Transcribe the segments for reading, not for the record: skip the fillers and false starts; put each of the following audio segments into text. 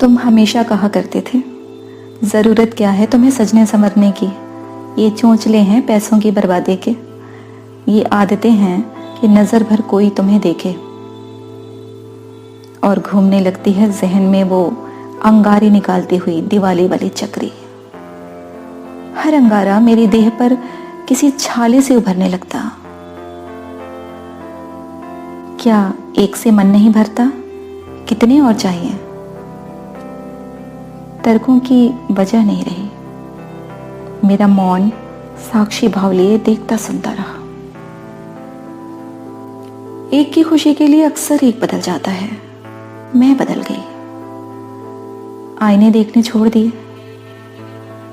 तुम हमेशा कहा करते थे, ज़रूरत क्या है तुम्हें सजने संवरने की। ये चोंचले हैं पैसों की बर्बादी के, ये आदतें हैं कि नज़र भर कोई तुम्हें देखे। और घूमने लगती है जहन में वो अंगारी निकालती हुई दिवाली वाली चक्री। हर अंगारा मेरी देह पर किसी छाले से उभरने लगता। क्या एक से मन नहीं भरता? कितने और चाहिए? तर्कों की वजह नहीं रही। मेरा मौन साक्षी भाव लिए देखता सुनता रहा। एक की खुशी के लिए अक्सर एक बदल जाता है। मैं बदल गई। आईने देखने छोड़ दिए।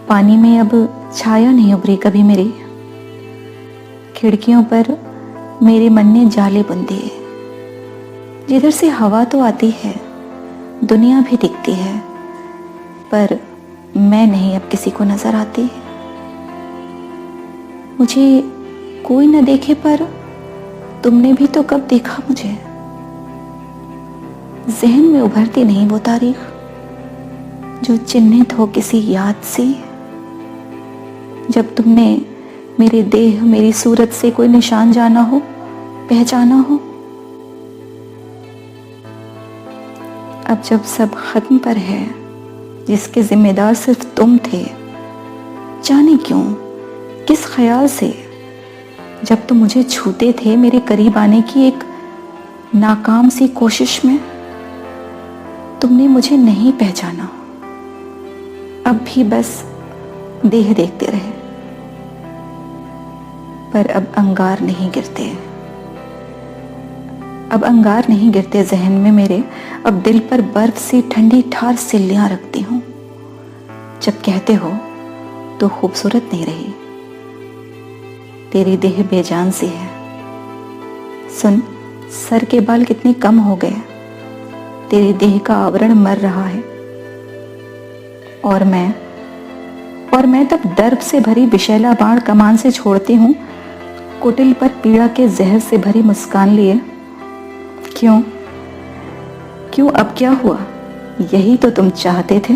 पानी में अब छाया नहीं उभरी कभी मेरी। खिड़कियों पर मेरे मन ने जाले बुन दिए। जिधर से हवा तो आती है, दुनिया भी दिखती है, पर मैं नहीं अब किसी को नजर आती। मुझे कोई न देखे पर तुमने भी तो कब देखा मुझे। जहन में उभरती नहीं वो तारीख जो चिन्हित हो किसी याद से। जब तुमने मेरे देह मेरी सूरत से कोई निशान जाना हो, पहचाना हो। अब जब सब खत्म पर है, जिसके जिम्मेदार सिर्फ तुम थे, जाने क्यों किस ख्याल से, जब तुम मुझे छूते थे मेरे करीब आने की एक नाकाम सी कोशिश में, तुमने मुझे नहीं पहचाना। अब भी बस देह देखते रहे, पर अब अंगार नहीं गिरते। अब अंगार नहीं गिरते जहन में मेरे। अब दिल पर बर्फ सी ठंडी ठार सिल्लियां रखती हूं। जब कहते हो तो खूबसूरत नहीं रही, तेरी देह बेजान सी है। सुन, सर के बाल कितने कम हो गए, तेरी देह का आवरण मर रहा है। और मैं तब दर्द से भरी विशैला बाण कमान से छोड़ती हूं, कुटिल पर पीड़ा के जहर से भरी मुस्कान लिए। क्यों अब क्या हुआ? यही तो तुम चाहते थे।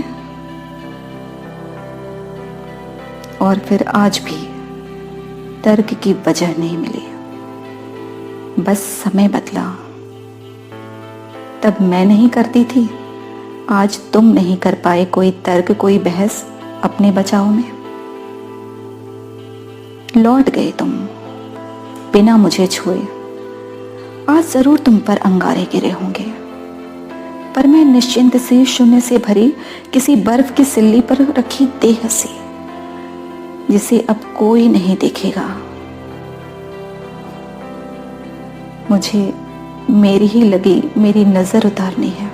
और फिर आज भी तर्क की वजह नहीं मिली। बस समय बदला। तब मैं नहीं करती थी, आज तुम नहीं कर पाए कोई तर्क, कोई बहस अपने बचाव में। लौट गए तुम बिना मुझे छुए। आज जरूर तुम पर अंगारे गिरे होंगे, पर मैं निश्चिंत से शून्य से भरी किसी बर्फ की सिल्ली पर रखी देह से, जिसे अब कोई नहीं देखेगा। मुझे मेरी ही लगी मेरी नजर उतारनी है।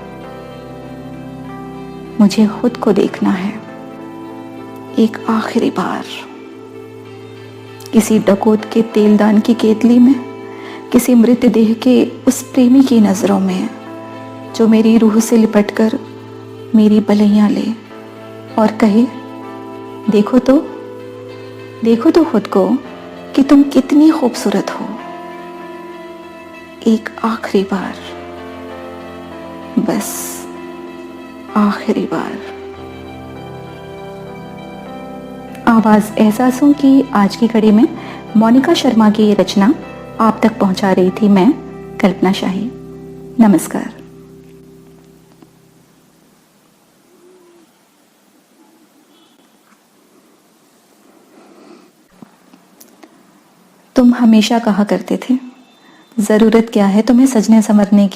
मुझे खुद को देखना है एक आखिरी बार, किसी डकैत के तेलदान की केतली में, किसी मृतदेह के उस प्रेमी की नजरों में जो मेरी रूह से लिपटकर मेरी बलैयां ले और कहे, देखो तो खुद को कि तुम कितनी खूबसूरत हो। एक आखिरी बार, बस आखिरी बार। आवाज एहसासों की आज की कड़ी में मोनिका शर्मा की ये रचना आप तक पहुंचा रही थी मैं, कल्पना शाही। नमस्कार। तुम हमेशा कहा करते थे, जरूरत क्या है तुम्हें सजने संवरने की।